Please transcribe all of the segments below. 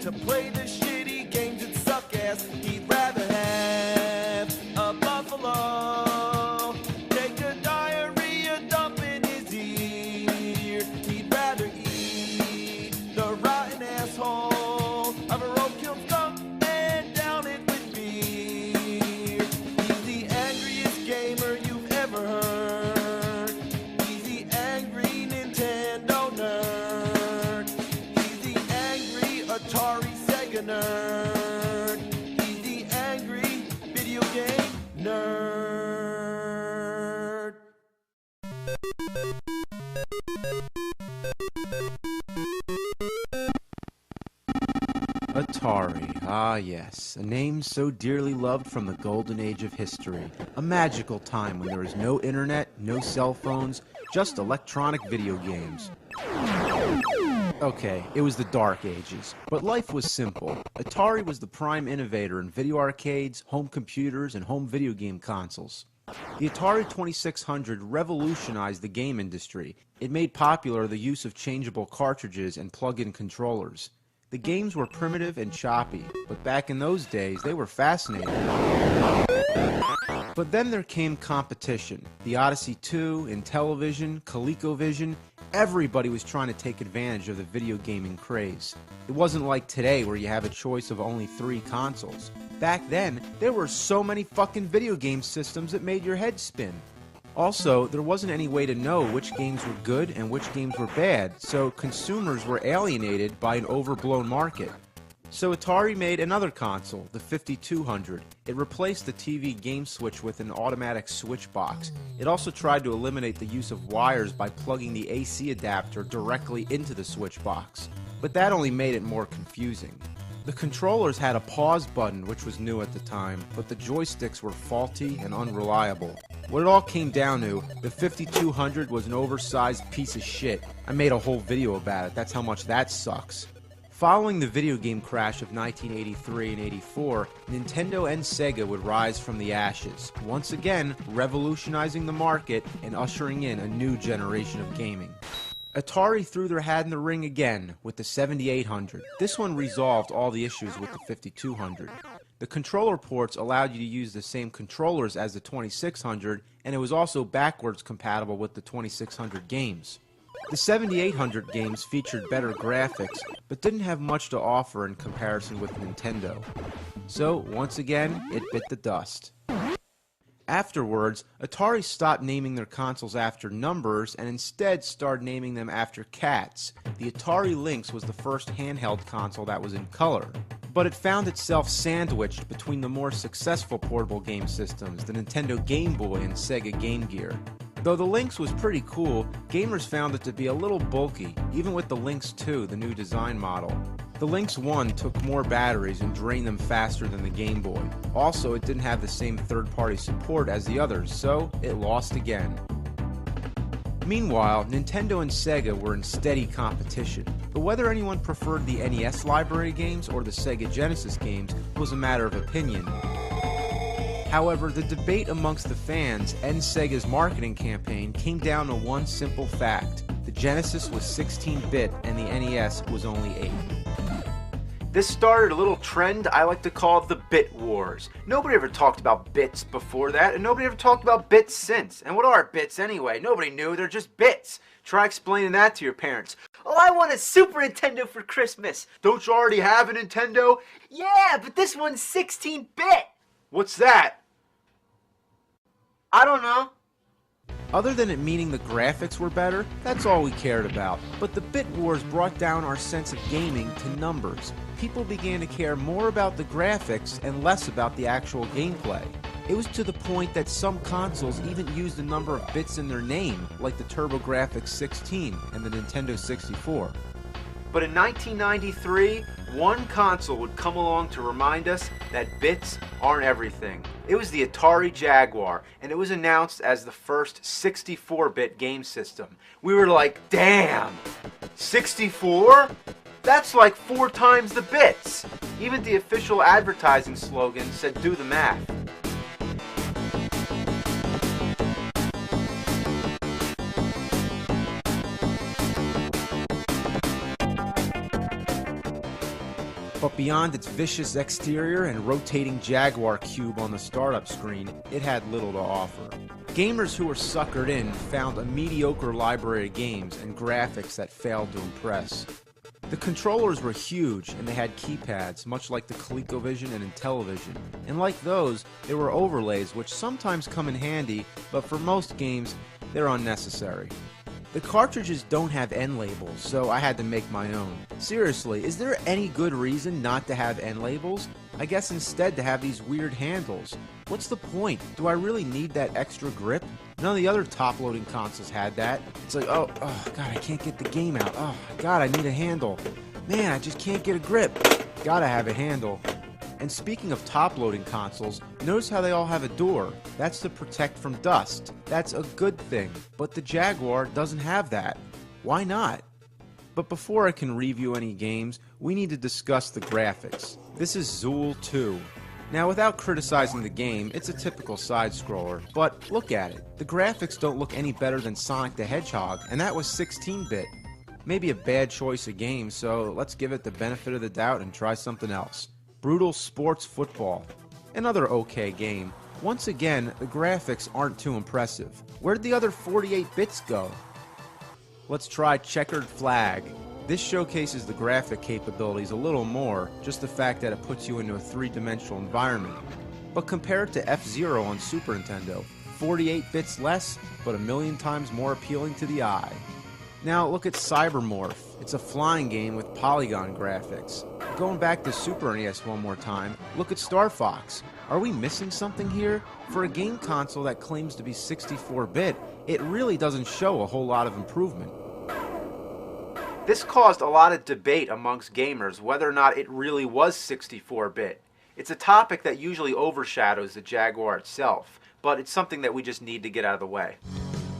to play the shitty games that suck ass. He'd rather have a buffalo take a diarrhea dump in his ear. He'd rather eat the rotten asshole of a roadkill skunk and down it with beer. He's the angriest gamer you've ever heard. He's the angry Nintendo nerd. He's the angry Atari Sega nerd. He's the angry video game nerd. Atari, ah yes, a name so dearly loved from the golden age of history. A magical time when there was no internet, no cell phones, just electronic video games. Okay, it was the Dark Ages, but life was simple. Atari was the prime innovator in video arcades, home computers, and home video game consoles. The Atari 2600 revolutionized the game industry. It made popular the use of changeable cartridges and plug-in controllers. The games were primitive and choppy, but back in those days, they were fascinating. But then there came competition. The Odyssey 2, Intellivision, ColecoVision, everybody was trying to take advantage of the video gaming craze. It wasn't like today where you have a choice of only 3 consoles. Back then, there were so many fucking video game systems that made your head spin. Also, there wasn't any way to know which games were good and which games were bad, so consumers were alienated by an overblown market. So Atari made another console, the 5200. It replaced the TV game switch with an automatic switch box. It also tried to eliminate the use of wires by plugging the AC adapter directly into the switch box. But that only made it more confusing. The controllers had a pause button, which was new at the time, but the joysticks were faulty and unreliable. What it all came down to, the 5200 was an oversized piece of shit. I made a whole video about it, that's how much that sucks. Following the video game crash of 1983 and 84, Nintendo and Sega would rise from the ashes, once again revolutionizing the market and ushering in a new generation of gaming. Atari threw their hat in the ring again with the 7800. This one resolved all the issues with the 5200. The controller ports allowed you to use the same controllers as the 2600, and it was also backwards compatible with the 2600 games. The 7800 games featured better graphics, but didn't have much to offer in comparison with Nintendo. So, once again, it bit the dust. Afterwards, Atari stopped naming their consoles after numbers and instead started naming them after cats. The Atari Lynx was the first handheld console that was in color, but it found itself sandwiched between the more successful portable game systems, the Nintendo Game Boy and Sega Game Gear. Though the Lynx was pretty cool, gamers found it to be a little bulky, even with the Lynx 2, the new design model. The Lynx 1 took more batteries and drained them faster than the Game Boy. Also, it didn't have the same third-party support as the others, so it lost again. Meanwhile, Nintendo and Sega were in steady competition, but whether anyone preferred the NES library games or the Sega Genesis games was a matter of opinion. However, the debate amongst the fans and Sega's marketing campaign came down to one simple fact. The Genesis was 16-bit and the NES was only 8. This started a little trend I like to call the Bit Wars. Nobody ever talked about bits before that, and nobody ever talked about bits since. And what are bits anyway? Nobody knew, they're just bits. Try explaining that to your parents. Oh, I want a Super Nintendo for Christmas. Don't you already have a Nintendo? Yeah, but this one's 16-bit. What's that? I don't know. Other than it meaning the graphics were better, that's all we cared about. But the Bit Wars brought down our sense of gaming to numbers. People began to care more about the graphics and less about the actual gameplay. It was to the point that some consoles even used the number of bits in their name, like the TurboGrafx 16 and the Nintendo 64. But in 1993, one console would come along to remind us that bits aren't everything. It was the Atari Jaguar, and it was announced as the first 64-bit game system. We were like, damn, 64? That's like 4 times the bits! Even the official advertising slogan said do the math. But beyond its vicious exterior and rotating Jaguar cube on the startup screen, it had little to offer. Gamers who were suckered in found a mediocre library of games and graphics that failed to impress. The controllers were huge and they had keypads, much like the ColecoVision and Intellivision. And like those, there were overlays which sometimes come in handy, but for most games, they're unnecessary. The cartridges don't have end labels, so I had to make my own. Seriously, is there any good reason not to have end labels? I guess instead to have these weird handles. What's the point? Do I really need that extra grip? None of the other top-loading consoles had that. It's like, oh god, I can't get the game out. Oh god, I need a handle. Man, I just can't get a grip. Gotta have a handle. And speaking of top-loading consoles, notice how they all have a door. That's to protect from dust. That's a good thing. But the Jaguar doesn't have that. Why not? But before I can review any games, we need to discuss the graphics. This is Zool 2. Now, without criticizing the game, it's a typical side-scroller, but look at it. The graphics don't look any better than Sonic the Hedgehog, and that was 16-bit. Maybe a bad choice of game, so let's give it the benefit of the doubt and try something else. Brutal Sports Football. Another okay game. Once again, the graphics aren't too impressive. Where'd the other 48 bits go? Let's try Checkered Flag. This showcases the graphic capabilities a little more, just the fact that it puts you into a three-dimensional environment. But compare it to F-Zero on Super Nintendo. 48 bits less, but a million times more appealing to the eye. Now look at Cybermorph. It's a flying game with polygon graphics. Going back to Super NES one more time, look at Star Fox. Are we missing something here? For a game console that claims to be 64-bit, it really doesn't show a whole lot of improvement. This caused a lot of debate amongst gamers whether or not it really was 64-bit. It's a topic that usually overshadows the Jaguar itself, but it's something that we just need to get out of the way.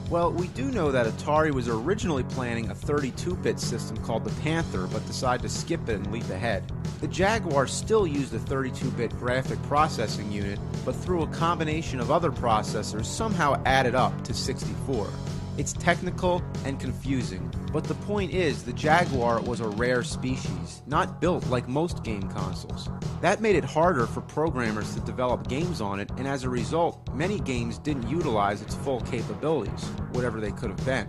Well, we do know that Atari was originally planning a 32-bit system called the Panther, but decided to skip it and leap ahead. The Jaguar still used a 32-bit graphic processing unit, but through a combination of other processors somehow added up to 64. It's technical and confusing, but the point is the Jaguar was a rare species, not built like most game consoles. That made it harder for programmers to develop games on it, and as a result, many games didn't utilize its full capabilities, whatever they could have been.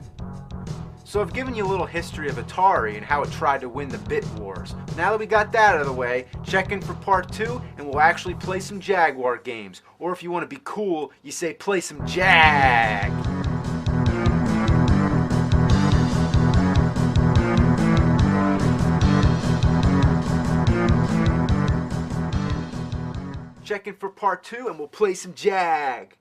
So I've given you a little history of Atari and how it tried to win the bit wars. Now that we got that out of the way, check in for part 2 and we'll actually play some Jaguar games. Or if you want to be cool, you say play some Jag! Check in for part 2 and we'll play some Jag.